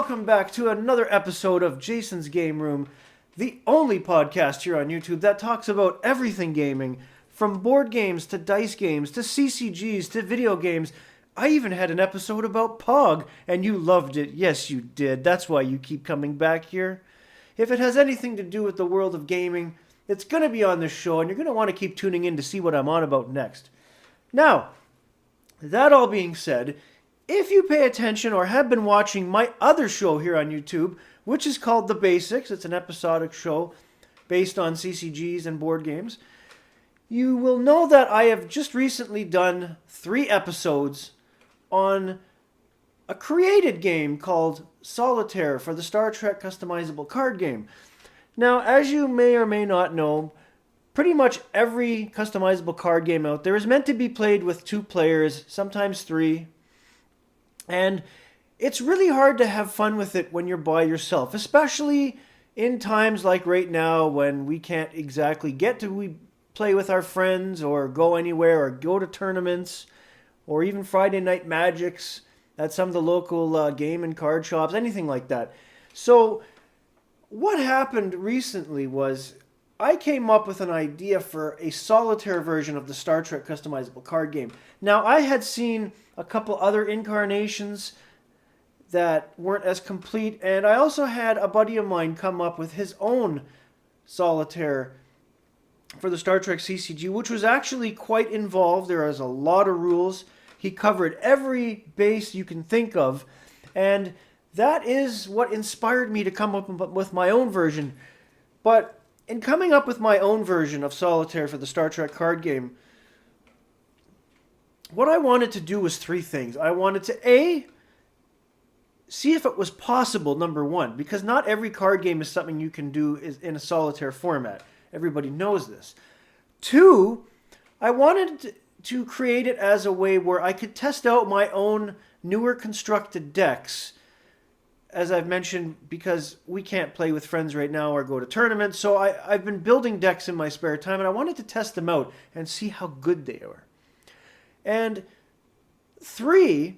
welcome back to another episode of Jason's Game Room, the only podcast here on YouTube that talks about everything gaming, from board games to dice games to CCGs to video games. I even had an episode about Pog, and you loved it. Yes, you did. That's why you keep coming back here. If it has anything to do with the world of gaming, it's going to be on this show, and you're going to want to keep tuning in to see what I'm on about next. Now, that all being said, if you pay attention or have been watching my other show here on YouTube, which is called The Basics, it's an episodic show based on CCGs and board games, you will know that I have just recently done 3 episodes on a created game called Solitaire for the Star Trek customizable card game. Now, as you may or may not know, pretty much every customizable card game out there is meant to be played with 2 players, sometimes 3. And it's really hard to have fun with it when you're by yourself, especially in times like right now when we can't exactly get to play with our friends or go anywhere or go to tournaments or even Friday night magics at some of the local game and card shops, anything like that. So what happened recently was I came up with an idea for a solitaire version of the Star Trek customizable card game. Now, I had seen a couple other incarnations that weren't as complete, and I also had a buddy of mine come up with his own solitaire for the Star Trek CCG, which was actually quite involved. There was a lot of rules. He covered every base you can think of, and that is what inspired me to come up with my own version. But in coming up with my own version of Solitaire for the Star Trek card game, what I wanted to do was 3 things. I wanted to, see if it was possible, number 1, because not every card game is something you can do in a solitaire format. Everybody knows this. 2, I wanted to create it as a way where I could test out my own newer constructed decks, as I've mentioned, because we can't play with friends right now or go to tournaments. So I've been building decks in my spare time, and I wanted to test them out and see how good they are. And 3,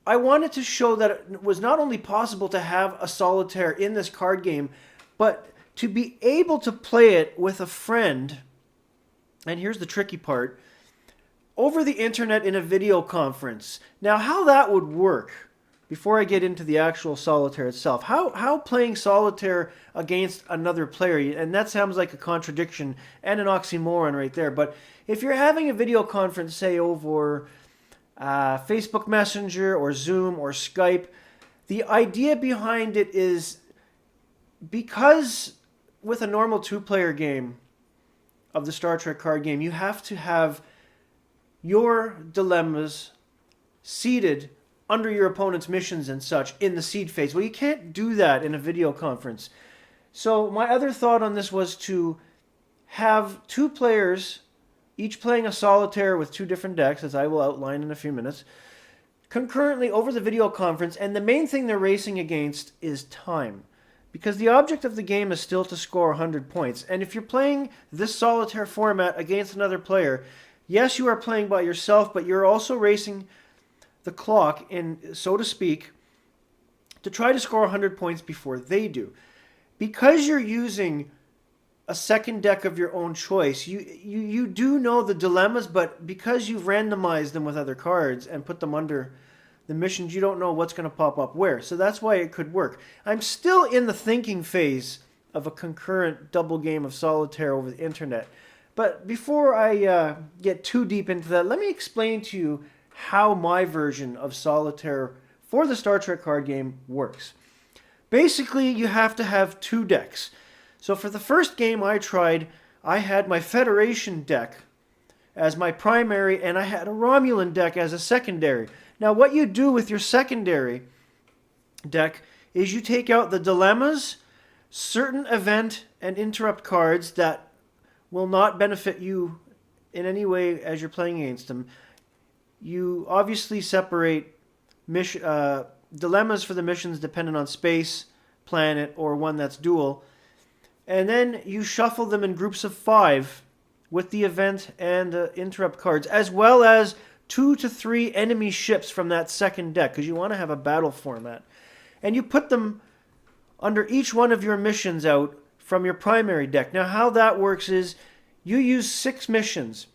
I wanted to show that it was not only possible to have a solitaire in this card game, but to be able to play it with a friend, and here's the tricky part, over the internet in a video conference. Now, how that would work, before I get into the actual solitaire itself, how playing solitaire against another player, and that sounds like a contradiction and an oxymoron right there, but if you're having a video conference, say over Facebook Messenger or Zoom or Skype, the idea behind it is, because with a normal 2-player game of the Star Trek card game, you have to have your dilemmas seated under your opponent's missions and such in the seed phase. Well, you can't do that in a video conference. So my other thought on this was to have 2 players, each playing a solitaire with 2 different decks, as I will outline in a few minutes, concurrently over the video conference, and the main thing they're racing against is time. Because the object of the game is still to score 100 points. And if you're playing this solitaire format against another player, yes, you are playing by yourself, but you're also racing the clock, in, so to speak, to try to score 100 points before they do. Because you're using a second deck of your own choice, you do know the dilemmas, but because you've randomized them with other cards and put them under the missions, you don't know what's going to pop up where. So that's why it could work. I'm still in the thinking phase of a concurrent double game of solitaire over the internet. But before I get too deep into that, let me explain to you how my version of solitaire for the Star Trek card game works. Basically, you have to have 2 decks. So for the first game I tried, I had my Federation deck as my primary, and I had a Romulan deck as a secondary. Now, what you do with your secondary deck is you take out the dilemmas, certain event and interrupt cards that will not benefit you in any way as you're playing against them. You obviously separate dilemmas for the missions dependent on space, planet, or one that's dual. And then you shuffle them in groups of 5 with the event and interrupt cards, as well as 2 to 3 enemy ships from that second deck, because you want to have a battle format. and you put them under each one of your missions out from your primary deck. Now, how that works is you use 6 missions.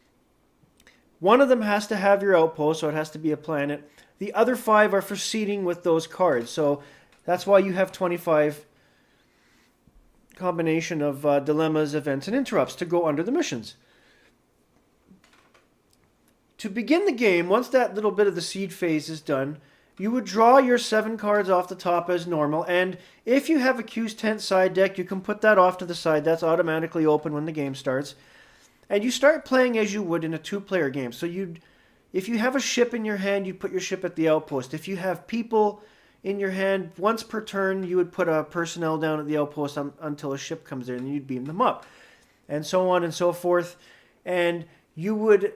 One of them has to have your outpost, so it has to be a planet. The other 5 are for seeding with those cards. So that's why you have 25 combination of dilemmas, events, and interrupts to go under the missions. To begin the game, once that little bit of the seed phase is done, you would draw your 7 cards off the top as normal, and if you have a Q's Tent side deck, you can put that off to the side. That's automatically open when the game starts. And you start playing as you would in a 2-player game. So if you have a ship in your hand, you put your ship at the outpost. If you have people in your hand, once per turn, you would put a personnel down at the outpost until a ship comes there, and you'd beam them up. And so on and so forth. And you would,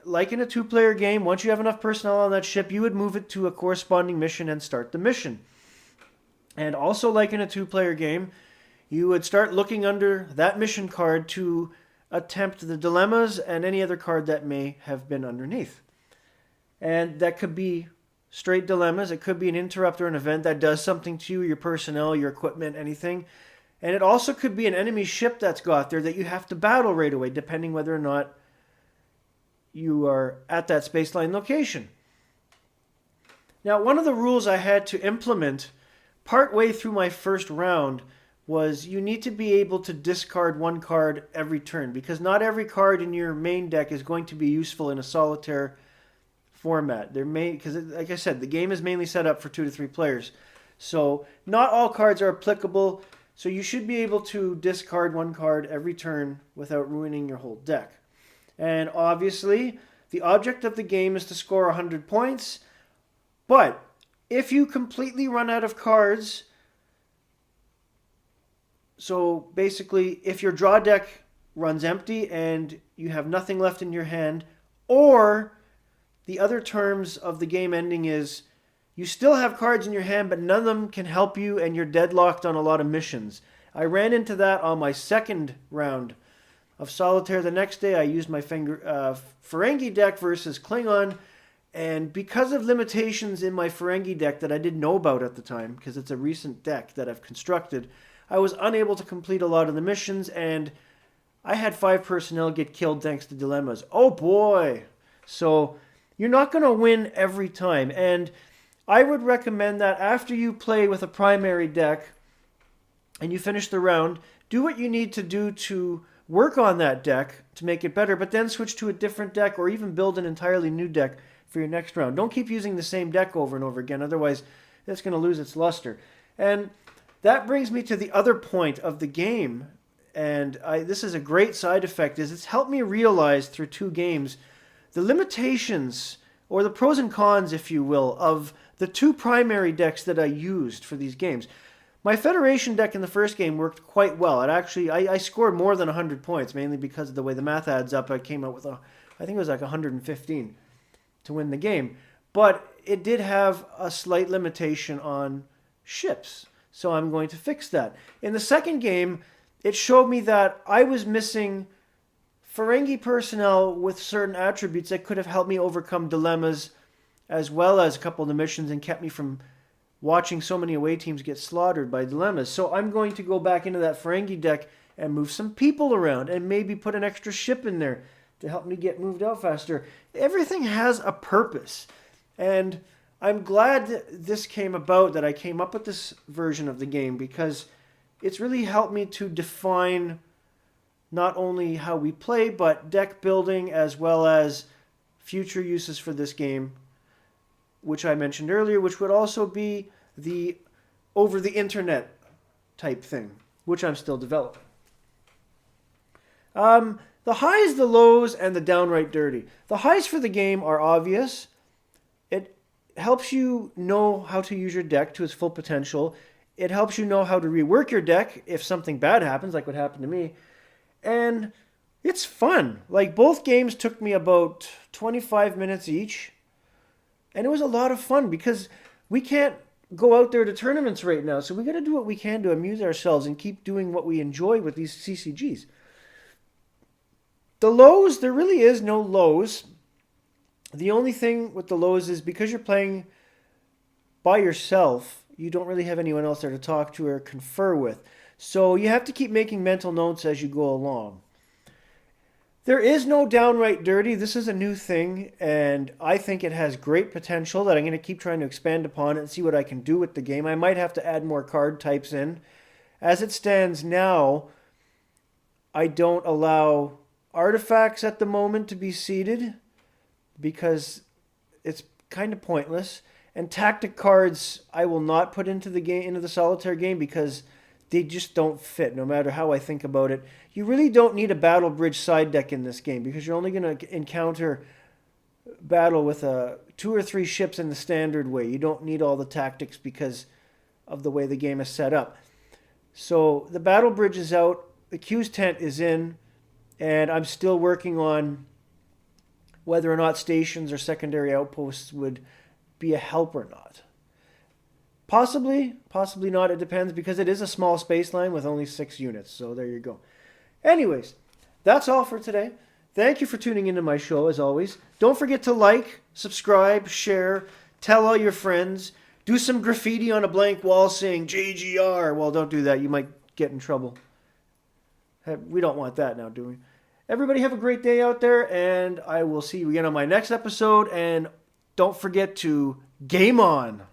like in a 2-player game, once you have enough personnel on that ship, you would move it to a corresponding mission and start the mission. And also like in a 2-player game, you would start looking under that mission card to attempt the dilemmas and any other card that may have been underneath. And that could be straight dilemmas. It could be an interrupt or an event that does something to you, your personnel, your equipment, anything. And it also could be an enemy ship that's got there that you have to battle right away, depending whether or not you are at that spaceline location. Now, one of the rules I had to implement partway through my first round was you need to be able to discard 1 card every turn, because not every card in your main deck is going to be useful in a solitaire format. Because, like I said, the game is mainly set up for 2 to 3 players. So not all cards are applicable, so you should be able to discard 1 card every turn without ruining your whole deck. And obviously, the object of the game is to score 100 points, but if you completely run out of cards, so basically, if your draw deck runs empty and you have nothing left in your hand, or the other terms of the game ending is you still have cards in your hand, but none of them can help you and you're deadlocked on a lot of missions. I ran into that on my second round of Solitaire. The next day I used my Ferengi deck versus Klingon, and because of limitations in my Ferengi deck that I didn't know about at the time, because it's a recent deck that I've constructed, I was unable to complete a lot of the missions, and I had 5 personnel get killed thanks to dilemmas. Oh boy! So you're not going to win every time, and I would recommend that after you play with a primary deck and you finish the round, do what you need to do to work on that deck to make it better, but then switch to a different deck or even build an entirely new deck for your next round. Don't keep using the same deck over and over again, otherwise it's going to lose its luster. And that brings me to the other point of the game, and this is a great side effect, is it's helped me realize through 2 games the limitations, or the pros and cons, if you will, of the 2 primary decks that I used for these games. My Federation deck in the first game worked quite well. It actually, I scored more than 100 points, mainly because of the way the math adds up. I came out with, I think it was like 115 to win the game. But it did have a slight limitation on ships. So I'm going to fix that. In the second game, it showed me that I was missing Ferengi personnel with certain attributes that could have helped me overcome dilemmas, as well as a couple of the missions, and kept me from watching so many away teams get slaughtered by dilemmas. So I'm going to go back into that Ferengi deck and move some people around, and maybe put an extra ship in there to help me get moved out faster. Everything has a purpose, and I'm glad that this came about, that I came up with this version of the game, because it's really helped me to define not only how we play, but deck building, as well as future uses for this game, which I mentioned earlier, which would also be the over the internet type thing, which I'm still developing. The highs, the lows, and the downright dirty. The highs for the game are obvious. It helps you know how to use your deck to its full potential. It helps you know how to rework your deck if something bad happens, like what happened to me. And it's fun. Like, both games took me about 25 minutes each. And it was a lot of fun, because we can't go out there to tournaments right now. So we got to do what we can to amuse ourselves and keep doing what we enjoy with these CCGs. The lows, there really is no lows. The only thing with the lows is because you're playing by yourself, you don't really have anyone else there to talk to or confer with. So you have to keep making mental notes as you go along. There is no downright dirty. This is a new thing, and I think it has great potential that I'm going to keep trying to expand upon it and see what I can do with the game. I might have to add more card types in. As it stands now, I don't allow artifacts at the moment to be seeded because it's kind of pointless. And tactic cards I will not put into the solitaire game because they just don't fit no matter how I think about it. You really don't need a battle bridge side deck in this game because you're only going to encounter battle with 2 or 3 ships in the standard way. You don't need all the tactics because of the way the game is set up. So the battle bridge is out, the Q's tent is in, and I'm still working on whether or not stations or secondary outposts would be a help or not. Possibly, possibly not. It depends because it is a small space line with only 6 units. So there you go. Anyways, that's all for today. Thank you for tuning into my show as always. Don't forget to like, subscribe, share, tell all your friends. Do some graffiti on a blank wall saying JGR. Well, don't do that. You might get in trouble. We don't want that now, do we? Everybody have a great day out there, and I will see you again on my next episode. And don't forget to game on.